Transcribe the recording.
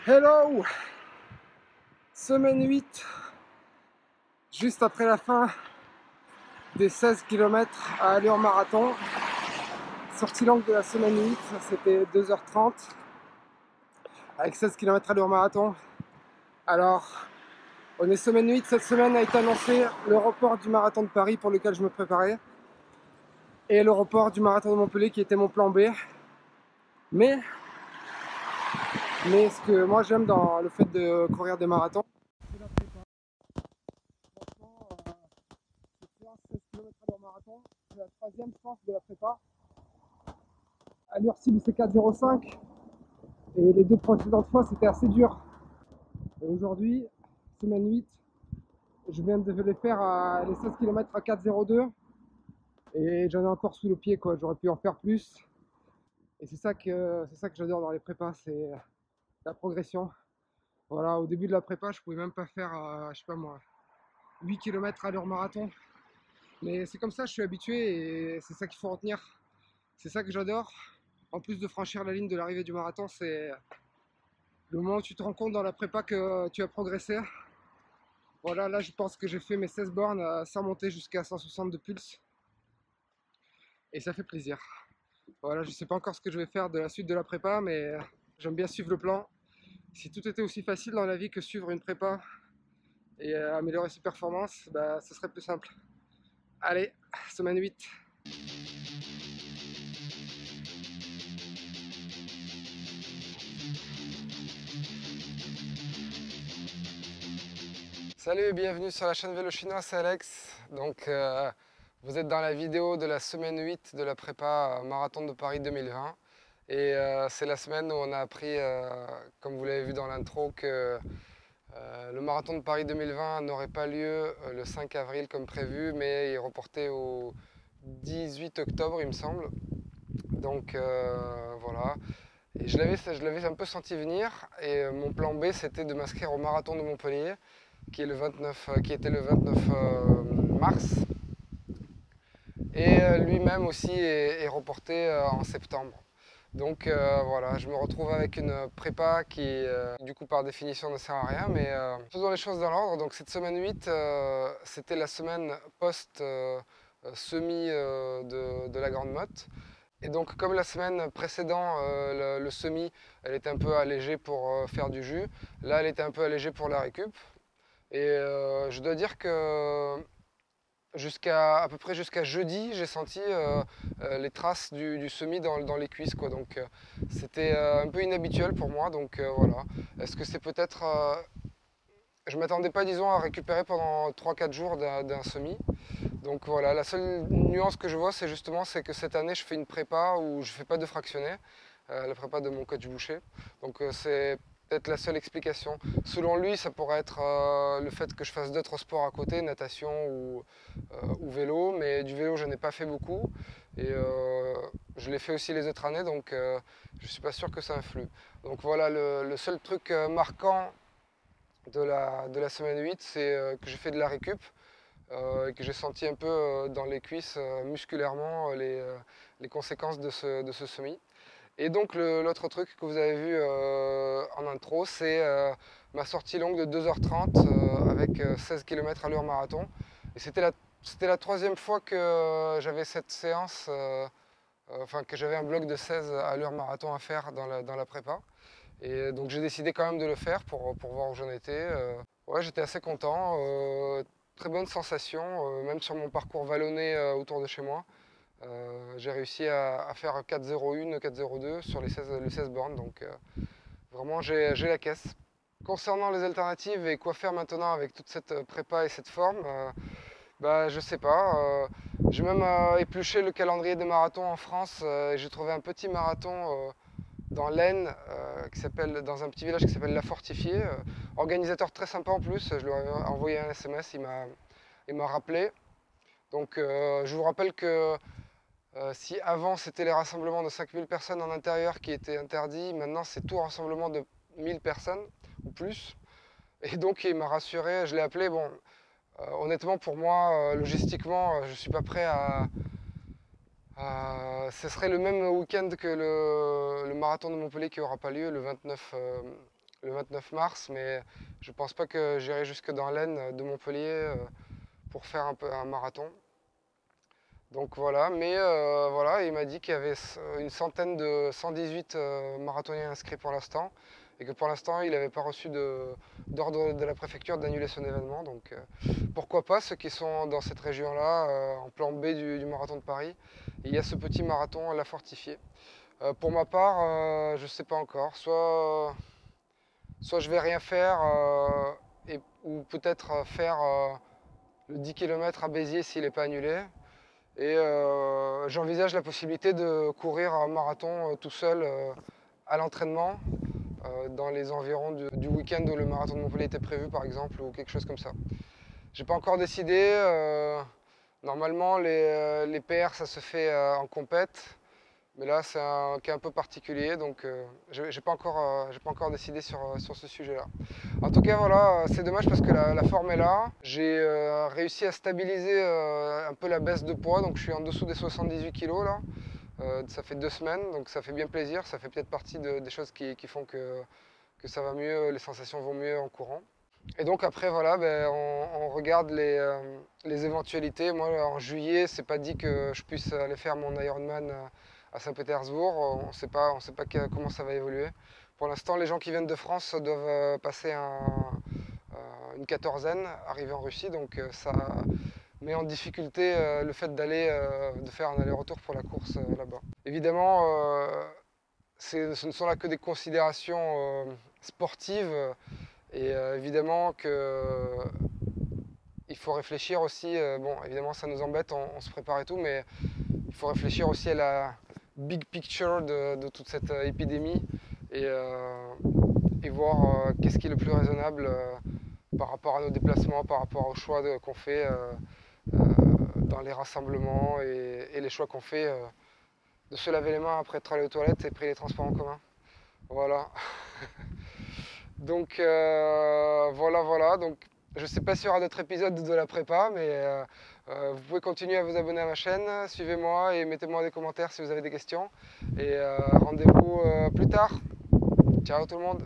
Hello! Semaine 8, juste après la fin des 16 km à allure marathon. Sortie longue de la semaine 8, c'était 2h30 avec 16 km allure marathon. Alors, on est semaine 8, cette semaine a été annoncé le report du marathon de Paris pour lequel je me préparais et le report du marathon de Montpellier qui était mon plan B. Mais ce que moi j'aime dans le fait de courir des marathons, c'est la prépa. Franchement, cette séance 16 km à l'heure marathon, c'est la troisième séance de la prépa. Allure cible c'est 4,05 et les deux précédentes fois c'était assez dur. Et aujourd'hui, semaine 8, je viens de les faire à les 16 km à 4,02 et j'en ai encore sous le pied quoi, j'aurais pu en faire plus. Et c'est ça que j'adore dans les prépas, c'est la progression. Voilà, au début de la prépa, je pouvais même pas faire, je sais pas moi, 8 km à l'heure marathon. Mais c'est comme ça, je suis habitué et c'est ça qu'il faut retenir. C'est ça que j'adore. En plus de franchir la ligne de l'arrivée du marathon, c'est le moment où tu te rends compte dans la prépa que tu as progressé. Voilà, là je pense que j'ai fait mes 16 bornes sans monter jusqu'à 160 de pulse. Et ça fait plaisir. Voilà, je sais pas encore ce que je vais faire de la suite de la prépa, mais j'aime bien suivre le plan. Si tout était aussi facile dans la vie que suivre une prépa et améliorer ses performances, bah, ce serait plus simple. Allez, semaine 8. Salut et bienvenue sur la chaîne Vélo Chinois, c'est Alex. Donc vous êtes dans la vidéo de la semaine 8 de la prépa Marathon de Paris 2020. Et c'est la semaine où on a appris, comme vous l'avez vu dans l'intro, que le Marathon de Paris 2020 n'aurait pas lieu le 5 avril comme prévu, mais est reporté au 18 octobre il me semble. Donc voilà. Et je l'avais un peu senti venir et mon plan B c'était de m'inscrire au Marathon de Montpellier qui était le 29 mars. Et lui-même aussi est reporté en septembre. Donc voilà, je me retrouve avec une prépa qui, du coup, par définition, ne sert à rien, mais faisons les choses dans l'ordre. Donc cette semaine 8, c'était la semaine post-semi de la Grande Motte. Et donc, comme la semaine précédente, le semi, elle était un peu allégée pour faire du jus. Là, elle était un peu allégée pour la récup. Et je dois dire que à peu près jusqu'à jeudi, j'ai senti les traces du semi dans les cuisses, quoi. Donc c'était un peu inhabituel pour moi. Donc voilà. Est-ce que c'est peut-être je m'attendais pas, disons, à récupérer pendant 3-4 jours d'un semi. Donc voilà, la seule nuance que je vois, c'est que cette année, je fais une prépa où je fais pas de fractionné, la prépa de mon coach Boucher. Donc c'est peut-être la seule explication. Selon lui, ça pourrait être le fait que je fasse d'autres sports à côté, natation ou vélo, mais du vélo, je n'ai pas fait beaucoup. Et je l'ai fait aussi les autres années, donc je suis pas sûr que ça influe. Donc voilà, le seul truc marquant de la semaine 8, c'est que j'ai fait de la récup et que j'ai senti un peu dans les cuisses musculairement les conséquences de ce semi. Et donc l'autre truc que vous avez vu en intro, c'est ma sortie longue de 2h30 avec 16 km à l'heure marathon. Et c'était la troisième fois que j'avais cette séance, enfin que j'avais un bloc de 16 à l'heure marathon à faire dans la prépa. Et donc j'ai décidé quand même de le faire pour voir où j'en étais. Ouais, j'étais assez content. Très bonne sensation, même sur mon parcours vallonné autour de chez moi. J'ai réussi à faire 4,01, 4,02 sur les 16 bornes. Donc vraiment, j'ai la caisse. Concernant les alternatives et quoi faire maintenant avec toute cette prépa et cette forme, bah, je sais pas. J'ai même épluché le calendrier des marathons en France et j'ai trouvé un petit marathon dans l'Aisne, dans un petit village qui s'appelle La Fortifiée. Organisateur très sympa en plus, je lui ai envoyé un SMS, il m'a rappelé. Donc je vous rappelle que si avant c'était les rassemblements de 5000 personnes en intérieur qui étaient interdits, maintenant c'est tout rassemblement de 1000 personnes ou plus. Et donc il m'a rassuré, je l'ai appelé. Bon, honnêtement pour moi, logistiquement, je ne suis pas prêt à, ce serait le même week-end que le marathon de Montpellier qui n'aura pas lieu le 29 le 29 mars, mais je ne pense pas que j'irai jusque dans l'Aisne de Montpellier pour faire un marathon. Donc voilà, mais voilà, il m'a dit qu'il y avait une centaine de 118 marathoniens inscrits pour l'instant, et que pour l'instant il n'avait pas reçu d'ordre de la préfecture d'annuler son événement. Donc pourquoi pas ceux qui sont dans cette région-là, en plan B du marathon de Paris. Il y a ce petit marathon à La Fortifiée. Pour ma part, je ne sais pas encore. Soit je vais rien faire, ou peut-être faire le 10 km à Béziers s'il n'est pas annulé. Et j'envisage la possibilité de courir un marathon tout seul à l'entraînement, dans les environs du week-end où le marathon de Montpellier était prévu par exemple, ou quelque chose comme ça. J'ai pas encore décidé. Normalement les PR ça se fait en compète, mais là c'est un cas un peu particulier, donc j'ai pas encore décidé sur ce sujet-là. En tout cas voilà, c'est dommage parce que la forme est là. J'ai réussi à stabiliser un peu la baisse de poids, donc je suis en dessous des 78 kg là. Ça fait 2 semaines, donc ça fait bien plaisir. Ça fait peut-être partie des choses qui font que ça va mieux, les sensations vont mieux en courant. Et donc après voilà, on regarde les éventualités. Moi en juillet, c'est pas dit que je puisse aller faire mon Ironman à Saint-Pétersbourg. On ne sait pas comment ça va évoluer. Pour l'instant, les gens qui viennent de France doivent passer une quatorzaine, arriver en Russie, donc ça met en difficulté le fait de faire un aller-retour pour la course là-bas. Évidemment, ce ne sont là que des considérations sportives, et évidemment qu'il faut réfléchir aussi, bon évidemment ça nous embête, on se prépare et tout, mais il faut réfléchir aussi à la big picture de toute cette épidémie, et voir qu'est-ce qui est le plus raisonnable par rapport à nos déplacements, par rapport aux choix qu'on fait dans les rassemblements, et les choix qu'on fait de se laver les mains après être allé aux toilettes et pris les transports en commun. Voilà. Donc voilà. Donc, je ne sais pas s'il y aura d'autres épisodes de la prépa, mais vous pouvez continuer à vous abonner à ma chaîne, suivez-moi et mettez-moi des commentaires si vous avez des questions. Et rendez-vous plus tard. Ciao tout le monde.